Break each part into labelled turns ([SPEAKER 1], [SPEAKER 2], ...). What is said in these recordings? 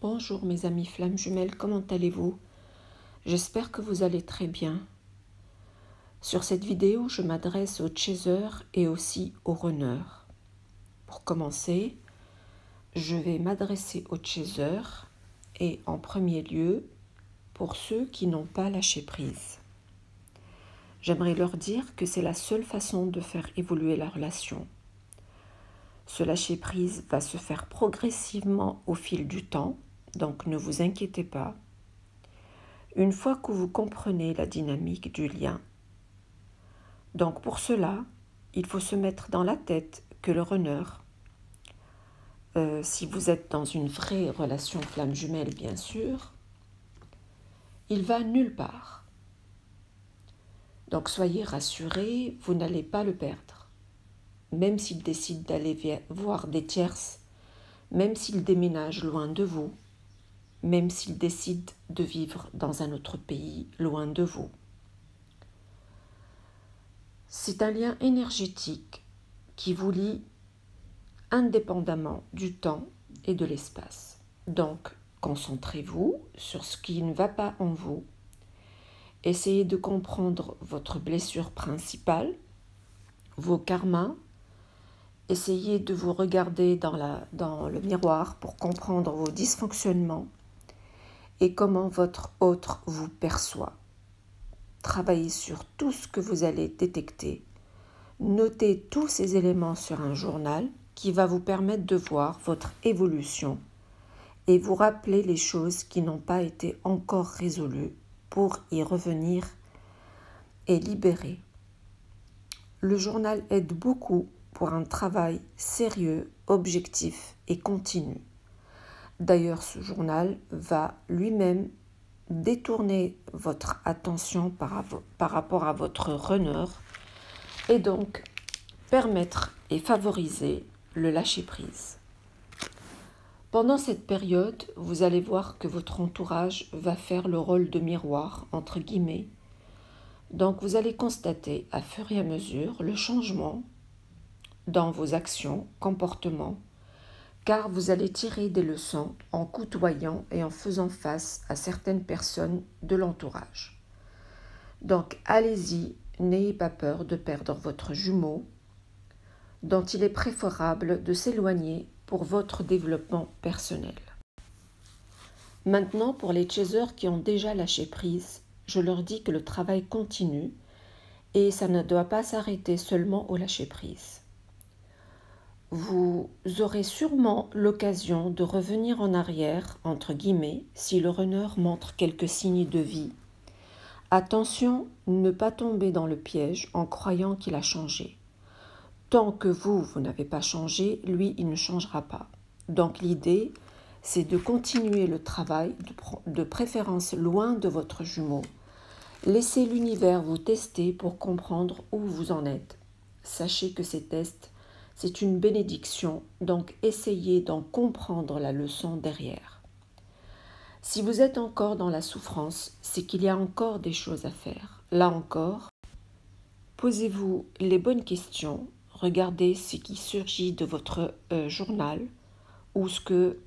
[SPEAKER 1] Bonjour mes amis flammes jumelles, comment allez-vous? J'espère que vous allez très bien. Sur cette vidéo, je m'adresse aux chasers et aussi aux runners. Pour commencer, je vais m'adresser aux chasers et en premier lieu pour ceux qui n'ont pas lâché prise. J'aimerais leur dire que c'est la seule façon de faire évoluer la relation. Ce lâcher-prise va se faire progressivement au fil du temps, donc ne vous inquiétez pas. Une fois que vous comprenez la dynamique du lien. Donc pour cela, il faut se mettre dans la tête que le runner, si vous êtes dans une vraie relation flamme jumelle bien sûr, il va nulle part. Donc soyez rassurés, vous n'allez pas le perdre. Même s'il décide d'aller voir des tierces, même s'il déménage loin de vous, même s'il décide de vivre dans un autre pays loin de vous. C'est un lien énergétique qui vous lie indépendamment du temps et de l'espace. Donc, concentrez-vous sur ce qui ne va pas en vous. Essayez de comprendre votre blessure principale, vos karmas. Essayez de vous regarder dans le miroir pour comprendre vos dysfonctionnements et comment votre autre vous perçoit. Travaillez sur tout ce que vous allez détecter. Notez tous ces éléments sur un journal qui va vous permettre de voir votre évolution et vous rappeler les choses qui n'ont pas été encore résolues pour y revenir et libérer. Le journal aide beaucoup pour un travail sérieux, objectif et continu. D'ailleurs, ce journal va lui-même détourner votre attention par rapport à votre runner et donc permettre et favoriser le lâcher-prise. Pendant cette période, vous allez voir que votre entourage va faire le rôle de miroir, entre guillemets. Donc vous allez constater à fur et à mesure le changement dans vos actions, comportements, car vous allez tirer des leçons en côtoyant et en faisant face à certaines personnes de l'entourage. Donc allez-y, n'ayez pas peur de perdre votre jumeau, dont il est préférable de s'éloigner pour votre développement personnel. Maintenant, pour les chasers qui ont déjà lâché prise, je leur dis que le travail continue et ça ne doit pas s'arrêter seulement au lâcher prise. Vous aurez sûrement l'occasion de revenir en arrière, entre guillemets, si le runner montre quelques signes de vie. Attention, ne pas tomber dans le piège en croyant qu'il a changé. Tant que vous n'avez pas changé, lui, il ne changera pas. Donc l'idée, c'est de continuer le travail, de préférence loin de votre jumeau. Laissez l'univers vous tester pour comprendre où vous en êtes. Sachez que ces tests, c'est une bénédiction, donc essayez d'en comprendre la leçon derrière. Si vous êtes encore dans la souffrance, c'est qu'il y a encore des choses à faire. Là encore, posez-vous les bonnes questions, regardez ce qui surgit de votre journal ou ce que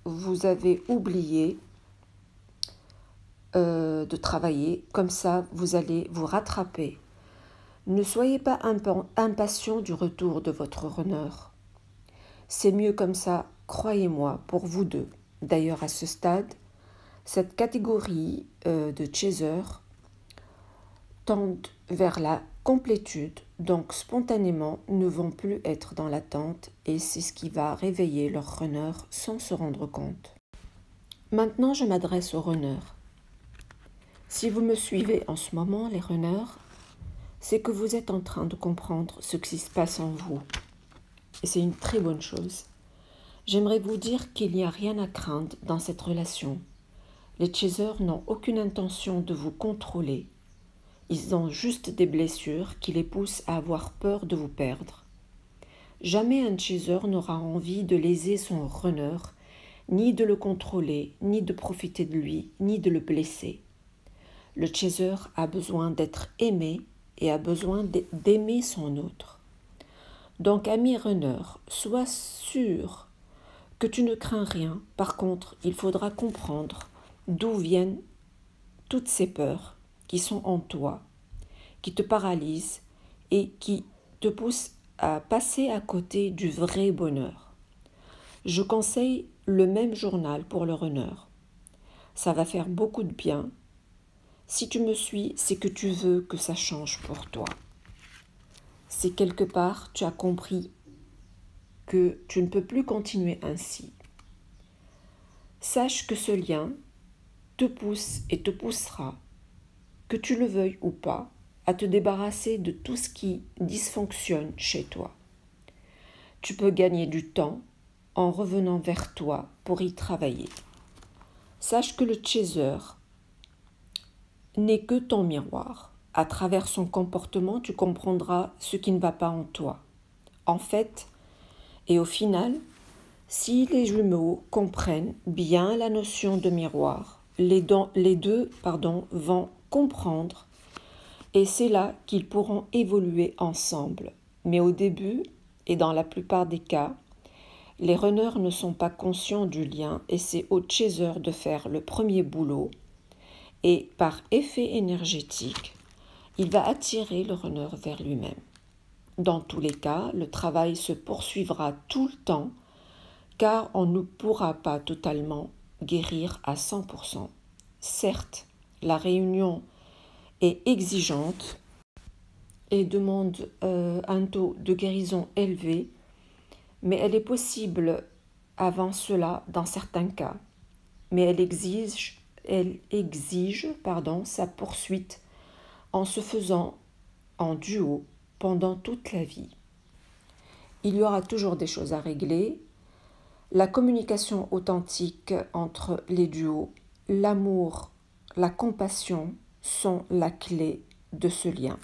[SPEAKER 1] vous avez oublié de travailler. Comme ça, vous allez vous rattraper. Ne soyez pas impatient du retour de votre runner. C'est mieux comme ça, croyez-moi, pour vous deux. D'ailleurs, à ce stade, cette catégorie de chasers tendent vers la complétude, donc spontanément ne vont plus être dans l'attente et c'est ce qui va réveiller leur runner sans se rendre compte. Maintenant, je m'adresse aux runners. Si vous me suivez en ce moment, les runners, c'est que vous êtes en train de comprendre ce qui se passe en vous. Et c'est une très bonne chose. J'aimerais vous dire qu'il n'y a rien à craindre dans cette relation. Les chasers n'ont aucune intention de vous contrôler. Ils ont juste des blessures qui les poussent à avoir peur de vous perdre. Jamais un chaser n'aura envie de léser son runner, ni de le contrôler, ni de profiter de lui, ni de le blesser. Le chaser a besoin d'être aimé et a besoin d'aimer son autre. Donc, ami runner, sois sûr que tu ne crains rien. Par contre, il faudra comprendre d'où viennent toutes ces peurs qui sont en toi, qui te paralysent et qui te poussent à passer à côté du vrai bonheur. Je conseille le même journal pour le runner. Ça va faire beaucoup de bien. Si tu me suis, c'est que tu veux que ça change pour toi. C'est quelque part, tu as compris que tu ne peux plus continuer ainsi. Sache que ce lien te pousse et te poussera, que tu le veuilles ou pas, à te débarrasser de tout ce qui dysfonctionne chez toi. Tu peux gagner du temps en revenant vers toi pour y travailler. Sache que le chaser n'est que ton miroir. À travers son comportement, tu comprendras ce qui ne va pas en toi. En fait, et au final, si les jumeaux comprennent bien la notion de miroir, les deux vont comprendre et c'est là qu'ils pourront évoluer ensemble. Mais au début, et dans la plupart des cas, les runners ne sont pas conscients du lien et c'est au chaser de faire le premier boulot et par effet énergétique, il va attirer le runner vers lui-même. Dans tous les cas, le travail se poursuivra tout le temps car on ne pourra pas totalement guérir à 100%. Certes, la réunion est exigeante et demande un taux de guérison élevé, mais elle est possible avant cela dans certains cas. Mais elle exige sa poursuite en se faisant en duo pendant toute la vie. Il y aura toujours des choses à régler. La communication authentique entre les duos, l'amour, la compassion sont la clé de ce lien.